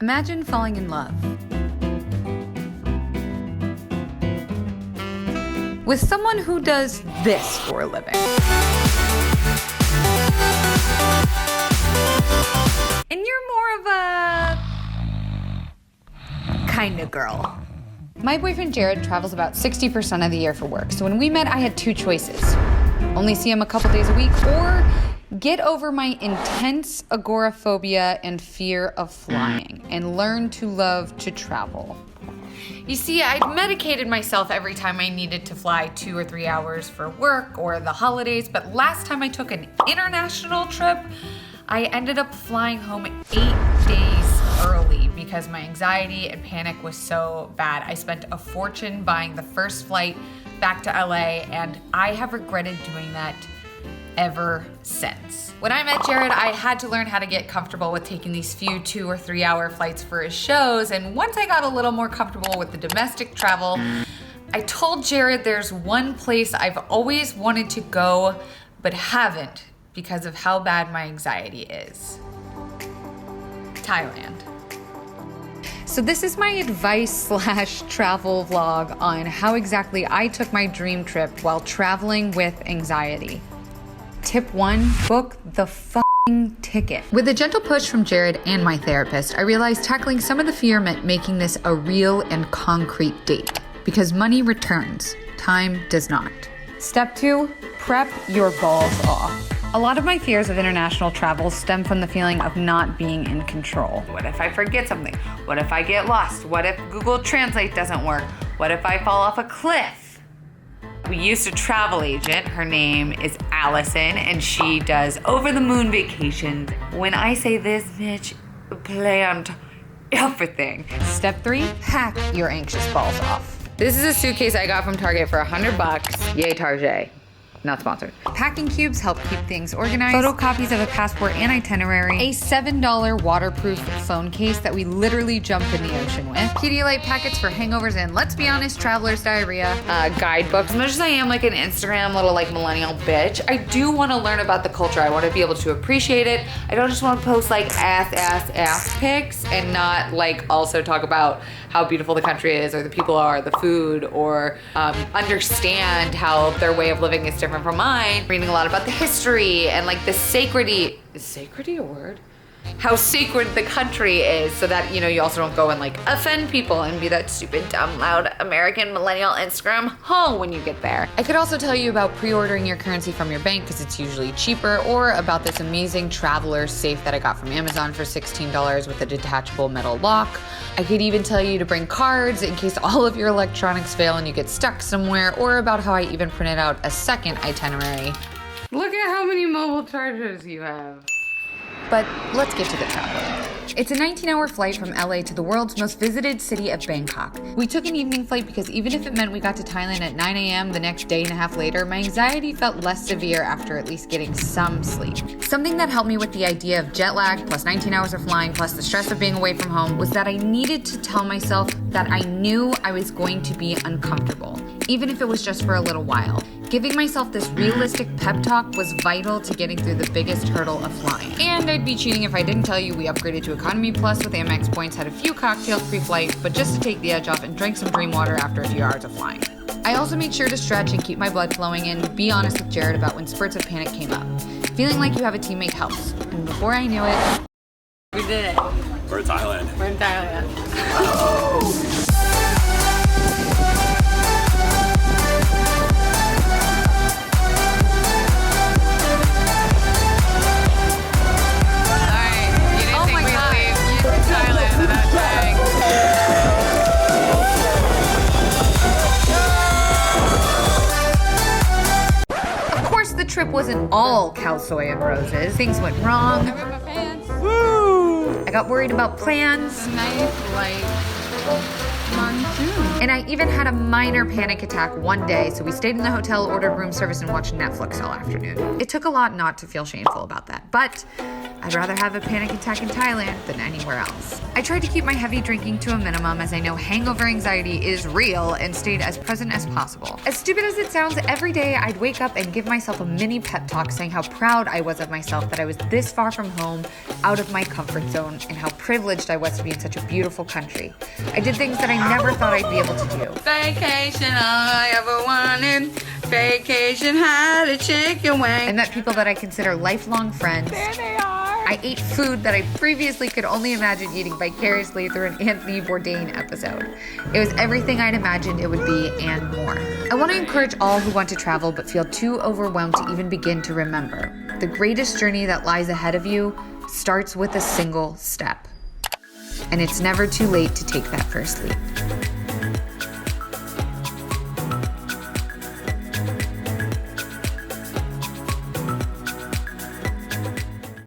Imagine falling in love with someone who does this for a living. And you're more of a kind of girl. My boyfriend Jared travels about 60% of the year for work, so when we met I had two choices. Only see him a couple days a week, or get over my intense agoraphobia and fear of flying and learn to love to travel. You see, I'd medicated myself every time I needed to fly 2 or 3 hours for work or the holidays, but last time I took an international trip, I ended up flying home 8 days early because my anxiety and panic was so bad. I spent a fortune buying the first flight back to LA, and I have regretted doing that ever since. When I met Jared, I had to learn how to get comfortable with taking these few 2 or 3 hour flights for his shows, and once I got a little more comfortable with the domestic travel, I told Jared there's one place I've always wanted to go but haven't because of how bad my anxiety is. Thailand. So this is my advice/travel vlog on how exactly I took my dream trip while traveling with anxiety. Tip 1, book the f***ing ticket. With a gentle push from Jared and my therapist, I realized tackling some of the fear meant making this a real and concrete date. Because money returns, time does not. Step 2, prep your balls off. A lot of my fears of international travel stem from the feeling of not being in control. What if I forget something? What if I get lost? What if Google Translate doesn't work? What if I fall off a cliff? We used a travel agent. Her name is Allison, and she does over-the-moon vacations. When I say this bitch planned everything. Step 3, pack your anxious balls off. This is a suitcase I got from Target for $100. Yay, Target. Not sponsored. Packing cubes help keep things organized. Photocopies of a passport and itinerary. A $7 waterproof phone case that we literally jumped in the ocean with. Pedialyte packets for hangovers and, let's be honest, traveler's diarrhea. Guidebooks. As much as I am like an Instagram little like millennial bitch, I do want to learn about the culture. I want to be able to appreciate it. I don't just want to post like ass pics and not like also talk about how beautiful the country is or the people are, the food, or understand how their way of living is different from mine. Reading a lot about the history and like the sacredity. Is sacredity a word? How sacred the country is, so that, you know, you also don't go and like offend people and be that stupid, dumb, loud American millennial Instagram hoe when you get there. I could also tell you about pre-ordering your currency from your bank because it's usually cheaper, or about this amazing traveler safe that I got from Amazon for $16 with a detachable metal lock. I could even tell you to bring cards in case all of your electronics fail and you get stuck somewhere, or about how I even printed out a second itinerary. Look at how many mobile chargers you have. But let's get to the travel. It's a 19-hour flight from LA to the world's most visited city of Bangkok. We took an evening flight because even if it meant we got to Thailand at 9 a.m. the next day and a half later, my anxiety felt less severe after at least getting some sleep. Something that helped me with the idea of jet lag, plus 19 hours of flying, plus the stress of being away from home, was that I needed to tell myself that I knew I was going to be uncomfortable, even if it was just for a little while. Giving myself this realistic pep talk was vital to getting through the biggest hurdle of flying. And I'd be cheating if I didn't tell you we upgraded to Economy Plus with Amex points, had a few cocktails pre-flight, but just to take the edge off, and drank some dream water after a few hours of flying. I also made sure to stretch and keep my blood flowing, and be honest with Jared about when spurts of panic came up. Feeling like you have a teammate helps. And before I knew it, we did it. We're in Thailand. We're in Thailand. The trip wasn't all cow soy and roses. Things went wrong. I ripped my pants. Woo! I got worried about plans. It's a nice, light monsoon. And I even had a minor panic attack one day, so we stayed in the hotel, ordered room service, and watched Netflix all afternoon. It took a lot not to feel shameful about that, but I'd rather have a panic attack in Thailand than anywhere else. I tried to keep my heavy drinking to a minimum as I know hangover anxiety is real and stayed as present as possible. As stupid as it sounds, every day I'd wake up and give myself a mini pep talk saying how proud I was of myself that I was this far from home, out of my comfort zone, and how privileged I was to be in such a beautiful country. I did things that I never thought I'd be able to do. Vacation I ever wanted. Vacation had a chicken wing. I met people that I consider lifelong friends. There they are. I ate food that I previously could only imagine eating vicariously through an Anthony Bourdain episode. It was everything I'd imagined it would be and more. I want to encourage all who want to travel but feel too overwhelmed to even begin to remember. The greatest journey that lies ahead of you starts with a single step. And it's never too late to take that first leap.